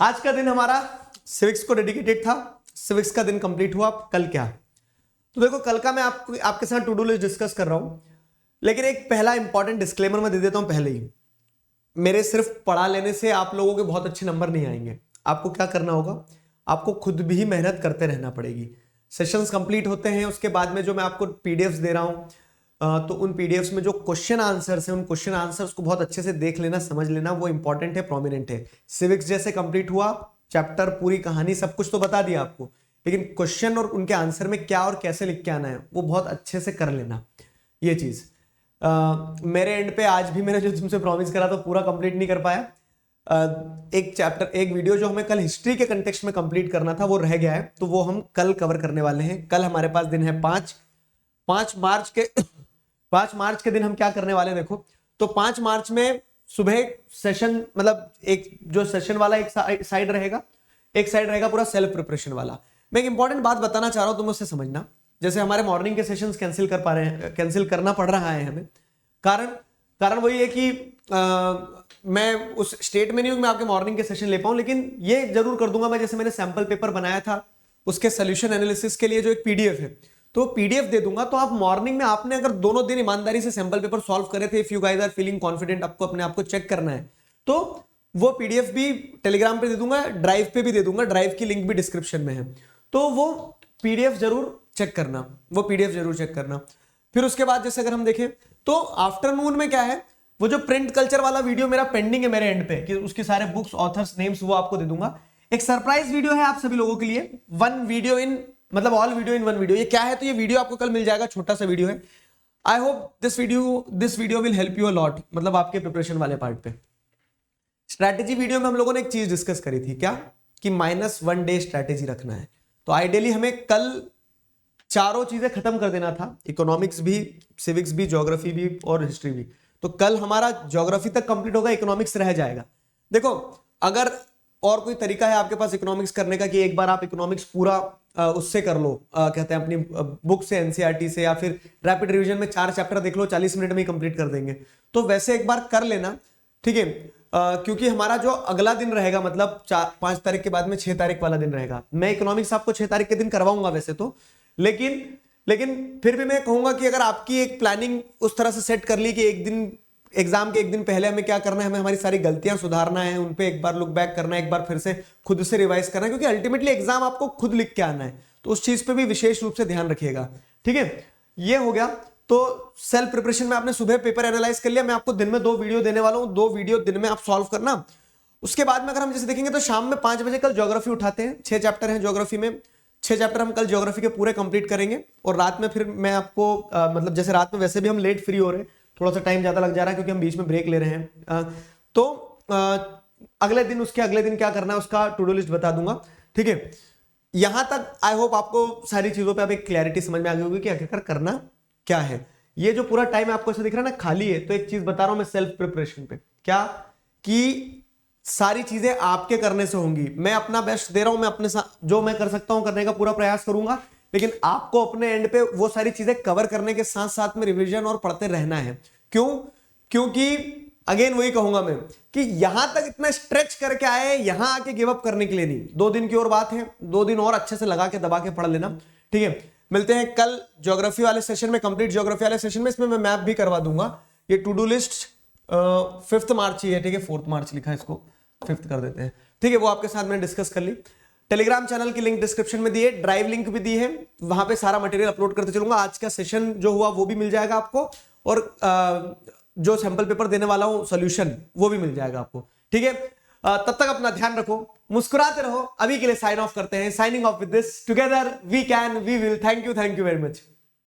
आज का दिन हमारा सिविक्स को डेडिकेटेड था। सिविक्स का दिन कंप्लीट हुआ। कल क्या, तो देखो कल का मैं आपके साथ टू डू लिस्ट डिस्कस कर रहा हूं, लेकिन एक पहला इंपॉर्टेंट डिस्क्लेमर मैं दे देता हूं पहले ही। मेरे सिर्फ पढ़ा लेने से आप लोगों के बहुत अच्छे नंबर नहीं आएंगे। आपको क्या करना होगा, आपको खुद भी मेहनत करते रहना पड़ेगी। सेशंस कंप्लीट होते हैं, उसके बाद में जो मैं आपको पीडीएफ्स दे रहा हूं, तो उन पीडीएफ्स में जो क्वेश्चन आंसर्स हैं, उन क्वेश्चन आंसर्स को बहुत अच्छे से देख लेना, समझ लेना, वो इंपॉर्टेंट है, प्रोमिनेंट है। सिविक्स जैसे कंप्लीट हुआ, चैप्टर, पूरी कहानी, सब कुछ तो बता दिया आपको, लेकिन क्वेश्चन और उनके आंसर में क्या और कैसे लिख के आना है वो बहुत अच्छे से कर लेना। ये चीज मेरे एंड पे आज भी मैंने जो तुमसे प्रॉमिस करा था पूरा कंप्लीट नहीं कर पाया। एक चैप्टर, एक वीडियो जो हमें कल हिस्ट्री के कंटेक्स्ट में कंप्लीट करना था वो रह गया है, तो वो हम कल कवर करने वाले हैं। कल हमारे पास दिन है 5 मार्च के दिन हम क्या करने वाले हैं देखो। तो 5 मार्च में सुबह सेशन, मतलब एक जो सेशन वाला एक साइड रहेगा, एक साइड रहेगा पूरा सेल्फ प्रिपरेशन वाला। मैं एक इंपॉर्टेंट बात बताना चाह रहा हूं, तुम उससे समझना। जैसे हमारे मॉर्निंग के सेशंस कैंसिल करना पड़ रहा है हमें, कारण वही है कि मैं उस स्टेट में नहीं हूं मैं आपके मॉर्निंग के सेशन ले पाऊं, लेकिन ये जरूर कर दूंगा मैं। जैसे मैंने सैंपल पेपर बनाया था उसके सोल्यूशन एनालिसिस के लिए जो एक पीडीएफ है, तो पीडीएफ दे दूंगा। तो आप मॉर्निंग में, आपने अगर दोनों दिन ईमानदारी से सैंपल पेपर सॉल्व करे थे, if you guys are feeling confident, आपको अपने आप को चेक करना है, तो वो पीडीएफ भी टेलीग्राम पे दे दूंगा, ड्राइव पे भी दे दूंगा, ड्राइव की लिंक भी डिस्क्रिप्शन में है, तो वो पीडीएफ जरूर चेक करना, वो पीडीएफ जरूर चेक करना। फिर उसके बाद जैसे अगर हम देखें तो आफ्टरनून में क्या है, वो जो प्रिंट कल्चर वाला वीडियो मेरा पेंडिंग है मेरे एंड पे, कि उसके सारे बुक्स, ऑथर्स नेम्स वो आपको दे दूंगा। एक सरप्राइज वीडियो है आप सभी लोगों के लिए, वन वीडियो इन, मतलब all video in one video. ये क्या है, तो ये वीडियो आपको कल मिल जाएगा, छोटा सा वीडियो है। I hope this video will help you a lot, मतलब आपके प्रिपरेशन वाले पार्ट पे। स्ट्रैटेजी वीडियो में हम लोगों ने एक चीज डिस्कस करी थी, क्या कि -1 डे स्ट्रैटेजी रखना है। तो आइडियली हमें कल चारों चीजें खत्म कर देना था, इकोनॉमिक्स भी, सिविक्स भी, ज्योग्राफी भी और हिस्ट्री भी। तो कल हमारा ज्योग्राफी तक कंप्लीट होगा, इकोनॉमिक्स रह जाएगा। देखो अगर और कोई तरीका है आपके पास इकोनॉमिक्स करने का कि एक बार आप इकोनॉमिक्स पूरा उससे कर लो, कहते हैं अपनी बुक से, एनसीईआरटी से, या फिर रैपिड रिवीजन में 4 चैप्टर देख लो, 40 मिनट में ही कंप्लीट कर देंगे, तो वैसे एक बार कर लेना, ठीक है। क्योंकि हमारा जो अगला दिन रहेगा, मतलब 5 तारीख के बाद में 6 तारीख वाला दिन रहेगा। मैं इकोनॉमिक्स आपको 6 तारीख के दिन करवाऊंगा वैसे तो, लेकिन फिर भी मैं कहूंगा कि अगर आपकी एक प्लानिंग उस तरह से सेट कर ली कि एक दिन, एग्जाम के एक दिन पहले हमें क्या करना है, हमें हमारी सारी गलतियां सुधारना है, उन पे एक बार लुक बैक करना है, एक बार फिर से खुद से रिवाइज करना है, क्योंकि अल्टीमेटली एग्जाम आपको खुद लिख के आना है, तो उस चीज पे भी विशेष रूप से ध्यान रखिएगा, ठीक है। ये हो गया। तो सेल्फ प्रिपरेशन में आपने सुबह पेपर एनालाइज कर लिया, मैं आपको दिन में 2 वीडियो देने वाला हूं, 2 वीडियो दिन में आप सॉल्व करना। उसके बाद में अगर हम जैसे देखेंगे तो शाम में 5 बजे कल ज्योग्राफी उठाते हैं, 6 चैप्टर हैं ज्योग्राफी में, 6 चैप्टर हम कल ज्योग्राफी के पूरे कंप्लीट करेंगे। और रात में फिर मैं आपको मतलब जैसे रात में वैसे भी हम लेट फ्री हो रहे हैं, थोड़ा सा टाइम ज्यादा लग जा रहा है क्योंकि हम बीच में ब्रेक ले रहे हैं, तो अगले दिन, उसके अगले दिन क्या करना है उसका टू डू लिस्ट बता दूंगा, ठीक है। यहां तक आई होप आपको सारी चीजों पे अब एक क्लैरिटी समझ में आ गई होगी कि आखिरकार करना क्या है। ये जो पूरा टाइम आपको ऐसा दिख रहा है ना खाली है, तो एक चीज बता रहा हूं मैं सेल्फ प्रिपरेशन पे, क्या कि सारी चीजें आपके करने से होंगी। मैं अपना बेस्ट दे रहा हूं, मैं अपने जो मैं कर सकता हूं करने का पूरा प्रयास करूंगा, लेकिन आपको अपने एंड पे वो सारी चीजें कवर करने के साथ साथ में रिवीजन और पढ़ते रहना है। क्यों? क्योंकि अगेन वही कहूंगा मैं कि यहां तक इतना स्ट्रेच करके आए, यहां आके गिव अप करने के लिए नहीं। 2 दिन की और बात है, 2 दिन और अच्छे से लगा के दबा के पढ़ लेना, ठीक है। मिलते हैं कल ज्योग्राफी वाले सेशन में, कंप्लीट ज्योग्राफी वाले सेशन में। इसमें मैं मैप भी करवा दूंगा। ये टू डू लिस्ट 5 मार्च ही है, ठीक है, 4 मार्च लिखा है, इसको 5 कर देते हैं, ठीक है। वो आपके साथ मैंने डिस्कस कर ली। टेलीग्राम चैनल की लिंक डिस्क्रिप्शन में दी है, ड्राइव लिंक भी दी है, वहां पे सारा मटेरियल अपलोड करते चलूंगा। आज का सेशन जो हुआ वो भी मिल जाएगा आपको, और जो सैंपल पेपर देने वाला हूं सोल्यूशन वो भी मिल जाएगा आपको, ठीक है। तब तक अपना ध्यान रखो, मुस्कुराते रहो। अभी के लिए साइन ऑफ करते हैं, signing off with this, together we can, we will. Thank you very much.